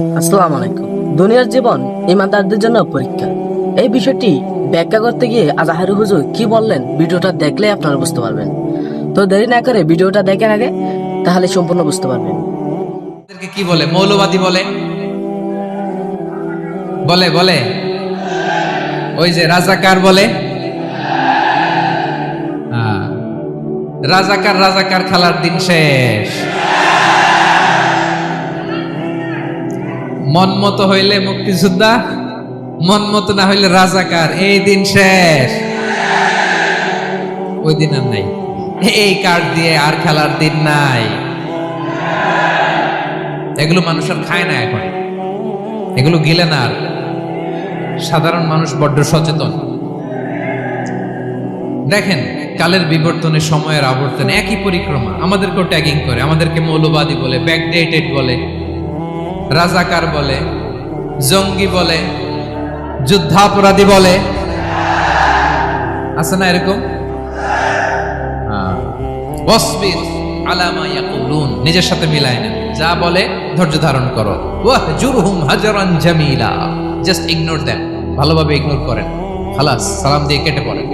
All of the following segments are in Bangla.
আসসালামু আলাইকুম। দুনিয়ার জীবন ইমানদারদের জন্য পরীক্ষা। এই বিষয়টি ব্যাখ্যা করতে গিয়ে আজহারী হুজুর কি বললেন ভিডিওটা দেখলে আপনারা বুঝতে পারবেন। তো দেরি না করে ভিডিওটা দেখেন আগে, তাহলে সম্পূর্ণ বুঝতে পারবেন। এদেরকে কি বলে? মৌলবাদী বলে। বলে বলে ওই যে রাজাকার বলে। হ্যাঁ, রাজাকার রাজাকার খেলার দিন শেষ। মন মতো হইলে মুক্তিযোদ্ধা, মন মতো না হইলে রাজাকার, এই দিন শেষ। ওই দিন আর নাই, এই কার্ড দিয়ে আর খেলার দিন নাই। এগুলো মানুষ আর খায় না এখন, এগুলো গিলে না আর। সাধারণ মানুষ বড্ড সচেতন। দেখেন, কালের বিবর্তনে, সময়ের আবর্তনে একই পরিক্রমা আমাদেরকেও ট্যাগিং করে। আমাদেরকে মৌলবাদী বলে, ব্যাকডেটেড বলে, রাজাকার বলে, জঙ্গি বলে, যুদ্ধাপরাধী বলে। আছে না এরকম? ওয়াসবির আলা মা ইয়াকুলুন, নিজের সাথে মিলায় নেন। যা বলে ধৈর্য ধারণ করো। ওয়াহজুরহুম হাজরান জামিলা, জাস্ট ইগনোর দেম, ভালোভাবে ইগনোর করেন, খালাস, সালাম দিয়ে কেটে পড়েন।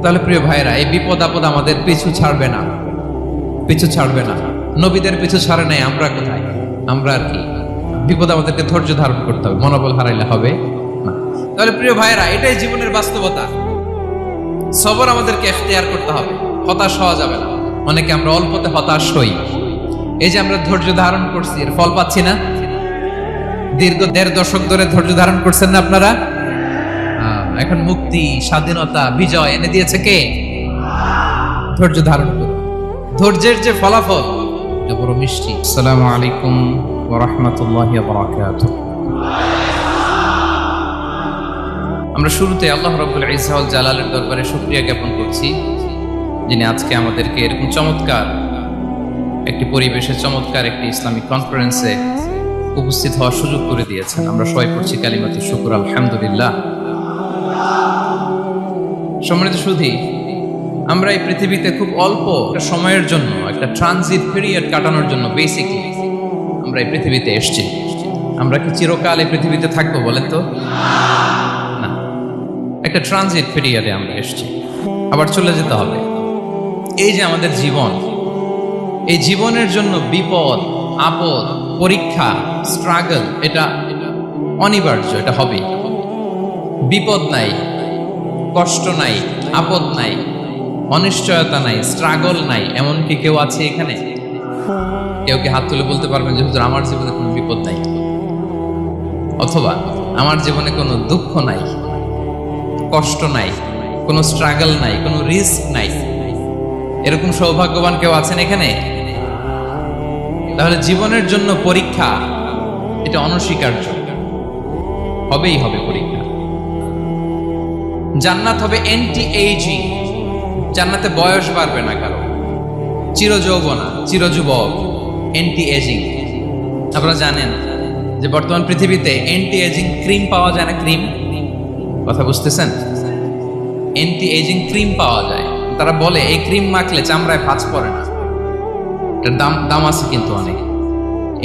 তাহলে প্রিয় ভাইরা, এই বিপদ আপদ আমাদের পিছু ছাড়বে না, পিছু ছাড়বে না। নবীদের পিছু ছাড়ে নাই, আমরা কোথায়? আমরা আর কি? বিপদ আমাদেরকে ধৈর্য ধারণ করতে হবে, মনোবল হারাইলে হবে না। তাহলে প্রিয় ভাইরা, এটাই জীবনের বাস্তবতা। সবর আমাদেরকে ইখতিয়ার করতে হবে, হতাশ হওয়া যাবে না। অনেকে আমরা অল্পতে হতাশ হই। এই যে আমরা ধৈর্য ধারণ করছি, এর ফল পাচ্ছি না। দীর্ঘ 1.5 দশক ধরে ধৈর্য ধারণ করছেন না আপনারা? এখন মুক্তি, স্বাধীনতা, বিজয় এনে দিয়েছে কে? ধৈর্য ধারণ করুন। ধৈর্যের যে ফলাফল এটা বড় মিষ্টি। আসসালামু আলাইকুম ওয়া রাহমাতুল্লাহি ওয়া বারাকাতুহু। আমরা শুরুতে আল্লাহ রাব্বুল ইজ্জা ওয়াল জালালের দরবারে শুকরিয়া জ্ঞাপন করছি, যিনি আজকে আমাদেরকে এরকম চমৎকার একটি পরিবেশে, চমৎকার একটি ইসলামিক কনফারেন্সে উপস্থিত হওয়ার সুযোগ করে দিয়েছেন। আমরা সবাই পড়ছি কালিমাতুশ শুকর, আলহামদুলিল্লাহ। সম্মানিত সুধী, আমরা এই পৃথিবীতে খুব অল্প একটা সময়ের জন্য, একটা ট্রানজিট পিরিয়ড কাটানোর জন্য বেসিকলি আমরা এই পৃথিবীতে এসেছি। আমরা কি চিরকাল এই পৃথিবীতে থাকবো বলেন তো? না, একটা ট্রানজিট পিরিয়ডে আমরা এসেছি, আবার চলে যেতে হবে। এই যে আমাদের জীবন, এই জীবনের জন্য বিপদ আপদ, পরীক্ষা, স্ট্রাগল, এটা অনিবার্য, এটা হবে। বিপদ নাই, কষ্ট নাই, আপদ নাই, অনিশ্চয়তা নাই, স্ট্রাগল নাই, এমন কি কেউ আছে এখানে? কেউ কি হাত তুলে বলতে পারবেন যে হুজুর আমার জীবনে কোনো বিপদ নাই, অথবা আমার জীবনে কোনো দুঃখ নাই, কষ্ট নাই, কোনো স্ট্রাগল নাই, কোনো রিস্ক নাই? এরকম সৌভাগ্যবান কেউ আছেন এখানে? তাহলে জীবনের জন্য পরীক্ষা, এটা অনস্বীকার্য, হবেই হবে পরীক্ষা। জান্নাত হবে এন্টি এইজিং, জান্নাতে বয়স বাড়বে না কারো, চিরযৌবনা, চিরযুবক, এন্টি এজিং। আপনারা জানেন যে বর্তমান পৃথিবীতে এন্টি এজিং ক্রিম পাওয়া যায় না? ক্রিম, কথা বুঝতেছেন? এন্টি এজিং ক্রিম পাওয়া যায়। তারা বলে এই ক্রিম মাখলে চামড়ায় ভাঁজ পড়ে না। এটার দাম আছে কিন্তু অনেক।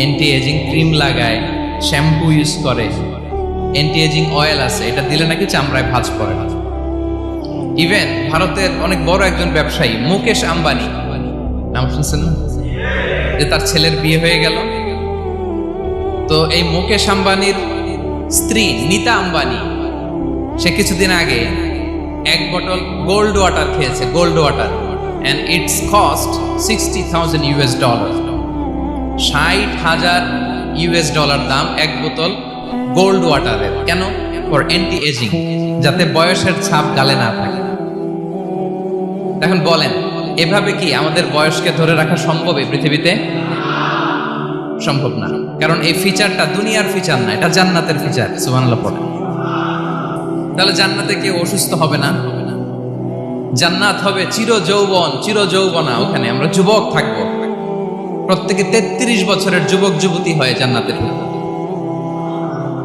এন্টি এজিং ক্রিম লাগায়, শ্যাম্পু ইউজ করে, এন্টি এজিং অয়েল আছে, এটা দিলে নাকি চামড়ায় ভাঁজ পড়ে না। ইভেন ভারতের অনেক বড় একজন ব্যবসায়ী মুকেশ আম্বানি, নাম শুনছেন না? যে তার ছেলের বিয়ে হয়ে গেল, তো এই মুকেশ আম্বানির স্ত্রী নীতা আম্বানি, সে কিছুদিন আগে 1 বটল গোল্ড ওয়াটার খেয়েছে, gold water, and its cost $60,000 $60,000 দাম 1 বোতল গোল্ড ওয়াটারের। কেন? ফর অ্যান্টি এজিং, যাতে বয়সের ছাপ গালে না থাকে। এখন বলেন, এভাবে কি আমাদের বয়সকে ধরে রাখা সম্ভব এই পৃথিবীতে? সম্ভব না, কারণ এই ফিচারটা দুনিয়ার ফিচার না, এটা জান্নাতের ফিচার। সুবহানাল্লাহ পড়েন। তাহলে জান্নাতে কেউ অসুস্থ হবে না। জান্নাত হবে চির যৌবন, চির যৌবনা। ওখানে আমরা যুবক থাকবো, প্রত্যেকে 33 বছরের যুবক যুবতী হয়ে জান্নাতে ঢুকবো।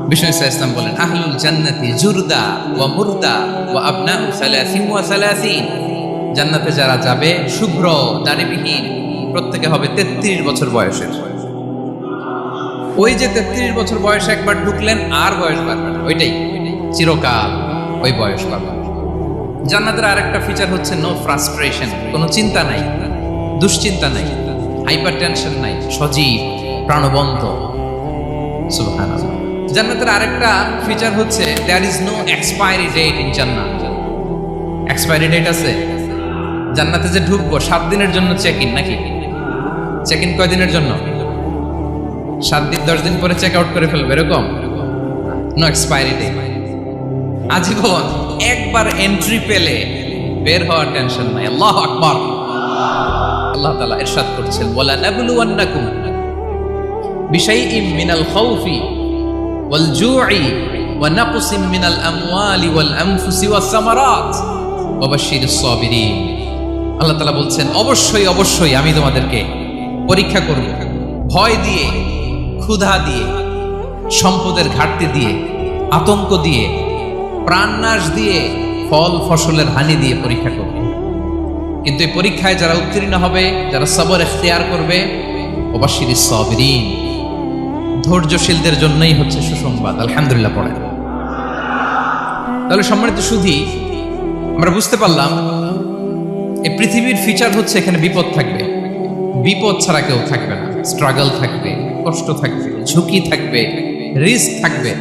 বিষ্ণু ইসলাম বলেন, আহলুল জান্নাতি জুরদা ওয়া মুরদা ওয়া আবনাউ সালাসিন ওয়া সালাসিন। জান্নাতে যারা যাবে শুভ্র দাড়িবিহীন, প্রত্যেকে হবে 33 বছর বয়সের। ওই যে 33 বছর বয়সে একবার ঢুকলেন আর বয়স বাড়বে না, ওইটাই চিরকাল ওই বয়স বাড়বে। জান্নাতের আরেকটা ফিচার হচ্ছে নো ফ্রাস্ট্রেশন, কোনো চিন্তা নাই, দুশ্চিন্তা নাই, হাইপার টেনশন নাই, সজীব প্রাণবন্ত। সুবহানাল্লাহ। জান্নাতের আরেকটা ফিচার হচ্ছে there is no expiry date in জান্নাত। এক্সপায়ারি ডেট আছে? জান্নাতে যে ঢুকবো 7 দিনের জন্য চেক ইন, নাকি চেক ইন কয় দিনের জন্য? 7 দিন 10 দিন পরে চেক আউট করে ফেলবে, এরকম নো এক্সপায়ারি ডেট। আজীবন একবার এন্ট্রি পেলে বের হওয়ার টেনশন নাই। আল্লাহু আকবার। আল্লাহ তাআলা ইরশাদ করছেন, ওয়ালা নাবলুওয়ান্নাকুম বিশাইইম মিনাল খাউফি ওয়াল জু'i ওয়া নাকসিম মিনাল আমওয়ালি ওয়াল আনফুসি ওয়াস সামারাত ওয়া বাশশিরিস সাবিরিন। আল্লাহ তাআলা বলছেন, অবশ্যই অবশ্যই আমি তোমাদেরকে পরীক্ষা করব, ভয় দিয়ে, ক্ষুধা দিয়ে, সম্পদের ঘাটতি দিয়ে, আতঙ্ক দিয়ে, প্রাণনাশ দিয়ে, ফল ফসলের হানি দিয়ে পরীক্ষা করবে। কিন্তু এই পরীক্ষায় যারা উত্তীর্ণ হবে, যারা সবর ইখতিয়ার করবে, ওয়াবাশশিরিস সাবিরিন, ধৈর্যশীলদের জন্যই হচ্ছে সুসংবাদ। আলহামদুলিল্লাহ পড়েন। তাহলে সম্মানিত সুধী, আমরা বুঝতে পারলাম এই পৃথিবীর ফিচার হচ্ছে এখানে বিপদ থাকবে, বিপদ ছাড়া কেউ থাকবে না। স্ট্রাগল থাকবে, কষ্ট থাকবে, ঝুঁকি থাকবে, রিস্ক থাকবে,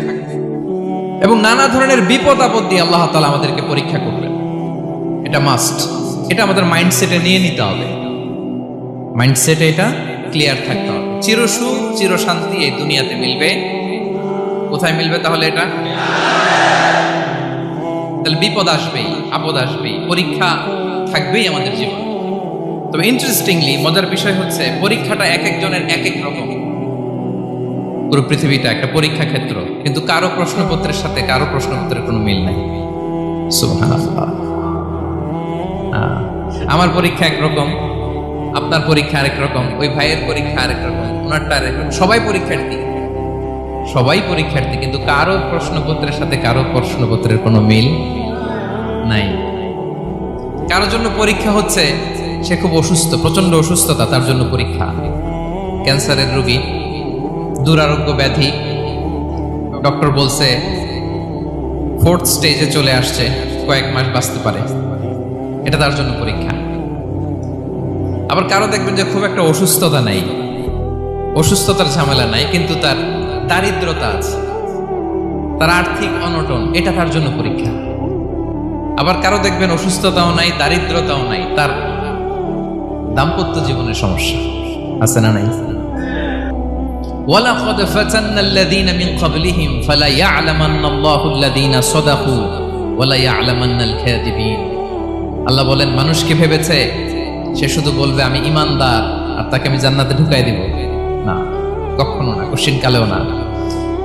এবং নানা ধরনের বিপদ আপদ দিয়ে আল্লাহ তাআলা আমাদেরকে পরীক্ষা করবেন। এটা মাস্ট, এটা আমাদের মাইন্ডসেটে নিয়ে নিতে হবে। মাইন্ডসেটে এটা ক্লিয়ার থাকতে হবে। চিরসুখ চিরশান্তি এই দুনিয়াতে মিলবে, কোথায় মিলবে তাহলে? এটা তাহলে বিপদ আসবেই, আপদ আসবেই, পরীক্ষা থাকবেই আমাদের জীবনে। তবে ইন্টারেস্টিংলি মজার বিষয় হচ্ছে পরীক্ষাটা এক একজনের এক এক রকম। পুরো পৃথিবীটা একটা পরীক্ষা ক্ষেত্র, কিন্তু কারো প্রশ্নপত্রের সাথে কারো প্রশ্নপত্রের কোনো মিল নাই। সুবহানাল্লাহ। আমার পরীক্ষা একরকম, আপনার পরীক্ষা আরেক রকম, ওই ভাইয়ের পরীক্ষা আরেক রকম, ওনারটা আরেক রকম। সবাই পরীক্ষার্থী, সবাই পরীক্ষার্থী, কিন্তু কারো প্রশ্নপত্রের সাথে কারো প্রশ্নপত্রের কোনো মিল নাই। কারোর জন্য পরীক্ষা হচ্ছে সে খুব অসুস্থ, প্রচন্ড অসুস্থতা, তার জন্য পরীক্ষা। ক্যান্সারের রোগী, দুরারোগ্য ব্যাধি, ডক্টর বলছে 4th স্টেজে চলে আসছে, কয়েক মাস বাঁচতে পারে, এটা তার জন্য পরীক্ষা। আবার কারো দেখবেন যে খুব একটা অসুস্থতা নাই, অসুস্থতার ঝামেলা নাই, কিন্তু তার দারিদ্রতা আছে, তার আর্থিক অনটন, এটা তার জন্য পরীক্ষা। আবার কারো দেখবেন অসুস্থতাও নাই, দারিদ্রতাও নাই, তার দাম্পত্য জীবনের সমস্যা আছে না নাই? ওয়ালাকাদ ফাতান্নাল্লাযীনা মিন ক্বাবলিহিম ফালা ইয়া'লামান্নাল্লাহু আল্লাযীনা সাদাকু ওয়ালা ইয়া'লামান্নাল কাযিবিন। আল্লাহ বলেন, মানুষকে ভেবেছে সে শুধু বলবে আমি ঈমানদার আর তাকে আমি জান্নাতে ঢুকাই দিব, না, কখনো না, কঠিন কালেও না।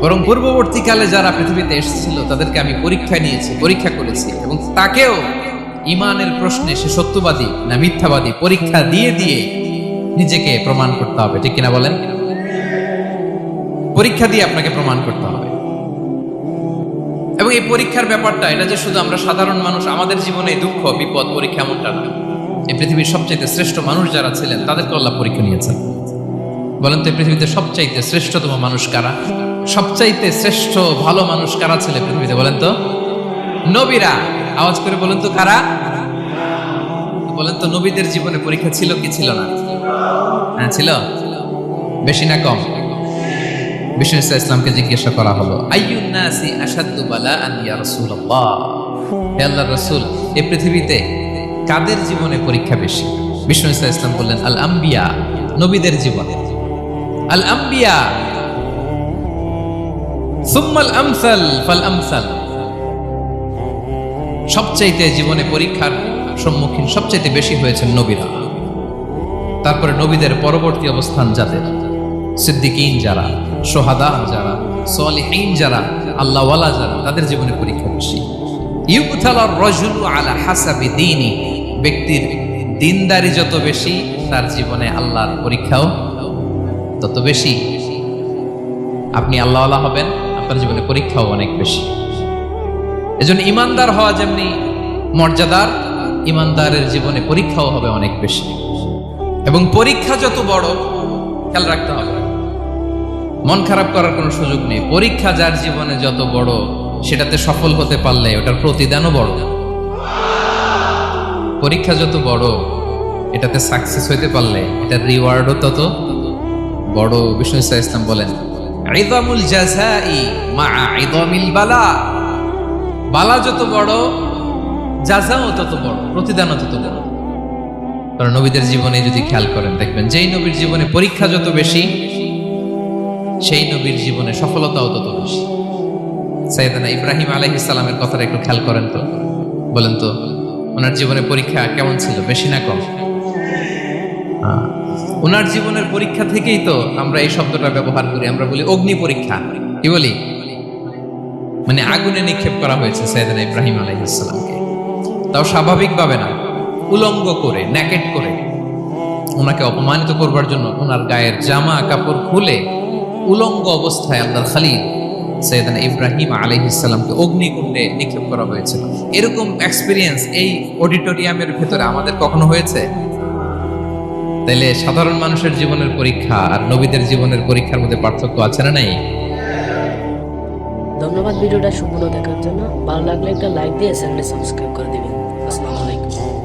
বরং পূর্ববর্তীকালে যারা পৃথিবীতে এসেছিল তাদেরকে আমি পরীক্ষায় নিয়েছি, পরীক্ষা করেছি, এবং তাকেও ঈমানের প্রশ্নে সে সত্যবাদী না মিথ্যাবাদী পরীক্ষা দিয়ে দিয়ে নিজেকে প্রমাণ করতে হবে। ঠিক কিনা বলেন? পরীক্ষা দিয়ে আপনাকে প্রমাণ করতে হবে। এবং এই পরীক্ষার ব্যাপারটা, এটা যে শুধু আমরা সাধারণ মানুষ আমাদের জীবনে দুঃখ বিপদ পরীক্ষা এমনটা নয়। এই পৃথিবীর সবচাইতে শ্রেষ্ঠ মানুষ যারা ছিলেন তাদেরকে আল্লাহ পরীক্ষা নিয়েছেন। বলেন তো, এই পৃথিবীতে সবচাইতে শ্রেষ্ঠতম মানুষ কারা? সবচাইতে শ্রেষ্ঠ ভালো মানুষ কারা ছিল পৃথিবীতে? বলেন তো, নবীরা। আওয়াজ করে বলেন তো কারা? বলেন তো, নবীদের জীবনে পরীক্ষা ছিল কি ছিল না? হ্যাঁ ছিল, বেশি না কম? বিষ্ণু ইসলামকে জিজ্ঞাসা করা হলো, আইয়ুন নাসি আশাদ্দু বালাআন ইয়া রাসূলুল্লাহ, হে আল্লাহর রাসূল, এই পৃথিবীতে কাদের জীবনে পরীক্ষা বেশি? বিষ্ণু ইসলাম বললেন, আল আম্বিয়া, নবীদের জীবনে। আল আম্বিয়া সুম্মাল আমসাল ফাল আমসাল, সবচাইতে জীবনে পরীক্ষার সম্মুখীন সবচাইতে বেশি হয়েছেন নবীরা। তারপরে নবীদের পরবর্তী অবস্থান যাদের, সিদ্দিকীন যারা, সোহাদা যারা, সালিহিন যারা, আল্লাহওয়ালা যারা, তাদের জীবনে পরীক্ষা বেশি। ইউবতালার রাজুলু আলা হাসাবি দীনি, ব্যক্তির দিনদারি যত বেশি তার জীবনে আল্লাহর পরীক্ষাও তত বেশি। আপনি আল্লাহওয়ালা হবেন, আপনার জীবনে পরীক্ষাও অনেক বেশি। এজন্য ইমানদার হওয়া যেমনি মর্যাদার, ইমানদারের জীবনে পরীক্ষাও হবে অনেক বেশি। এবং পরীক্ষা যত বড়, খেয়াল রাখতে হবে, মন খারাপ করার কোনো সুযোগ নেই। পরীক্ষা যার জীবনে যত বড়, সেটাতে সফল হতে পারলে ওটার প্রতিদানও বড়। পরীক্ষা যত বড়, এটাতে সাকসেস হইতে পারলে এটার রিওয়ার্ডও তত বড়। বিষ্ণু ইসা ইসলাম বলেন, ইযামুল জাযাই মা'a ইযামিল বালা। বালা যত বড়, জাযাও তত বড়, প্রতিদানও তত বড়। কারণ নবীদের জীবনে যদি খেয়াল করেন, দেখবেন যেই নবীর জীবনে পরীক্ষা যত বেশি, সেই নবীর জীবনে সফলতাও তত বেশি। সাইয়েদনা ইব্রাহিম আলাইহিস সালামের কথাটা একটু খেয়াল করেন তো, বলেন তো ওনার জীবনে পরীক্ষা কেমন ছিল, বেশি না কম? ওনার জীবনের পরীক্ষা থেকেই তো আমরা এই শব্দটা ব্যবহার করি, আমরা বলি অগ্নি পরীক্ষা। কি বলি? মানে আগুনে নিক্ষেপ করা হয়েছে সাইয়েদনা ইব্রাহিম আলাইহিস সালামকে, তাও স্বাভাবিকভাবে না, উলঙ্গ করে, ন্যাকেট করে ওনাকে অপমানিত করবার জন্য ওনার গায়ের জামা কাপড় খুলে উলঙ্গ অবস্থায় আল্লাহর খলিল সাইয়েদনা ইব্রাহিম আলাইহিস সালামকে অগ্নিকুণ্ডে নিক্ষেপ করা হয়েছিল। এরকম এক্সপেরিয়েন্স এই অডিটোরিয়ামের ভেতরে আমাদের কখনো হয়েছে? তাইলে সাধারণ মানুষের জীবনের পরীক্ষা আর নবীদের জীবনের পরীক্ষার মধ্যে পার্থক্য আছে না নাই? ধন্যবাদ ভিডিওটা সম্পূর্ণ দেখার জন্য। ভালো লাগলে একটা লাইক দিয়ে চ্যানেলটি সাবস্ক্রাইব করে দিবেন। আসসালামু আলাইকুম।